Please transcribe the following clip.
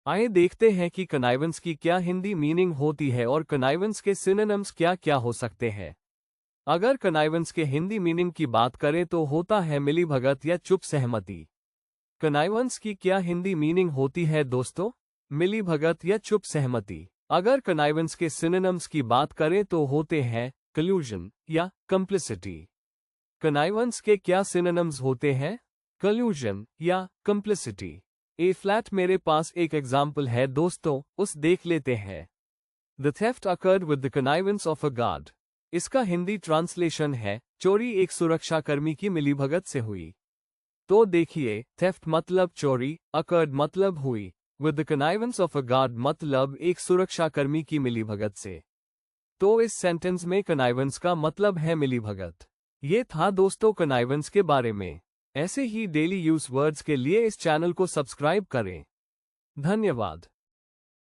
आइए देखते हैं कि कनाइवेंस की क्या हिंदी मीनिंग होती है और कनाइवेंस के सिनोनिम्स क्या क्या हो सकते हैं। अगर कनाइवेंस के हिंदी मीनिंग की बात करें तो होता है मिलीभगत या चुप सहमति। कनाइवेंस की क्या हिंदी मीनिंग होती है दोस्तों? मिलीभगत या चुप सहमति। अगर कनाइवेंस के सिनोनिम्स की बात करें तो होते हैं कल्यूजन या कंप्लिसिटी। कनाइवेंस के क्या सिनोनिम्स होते हैं? कल्यूजन या कंप्लिसिटी। ए फ्लैट मेरे पास एक एग्जाम्पल है दोस्तों, उस देख लेते हैं। The theft occurred with the connivance of a guard. इसका हिंदी ट्रांसलेशन है चोरी एक सुरक्षाकर्मी की मिलीभगत से हुई। तो देखिए, थेफ्ट मतलब चोरी, अकर्ड मतलब हुई, with the connivance of a guard मतलब एक सुरक्षाकर्मी की मिलीभगत से। तो इस सेंटेंस में कनाइवेंस का मतलब है मिलीभगत। ये था दोस्तों कनाइवेंस के बारे में। ऐसे ही डेली यूज वर्ड्स के लिए इस चैनल को सब्सक्राइब करें। धन्यवाद।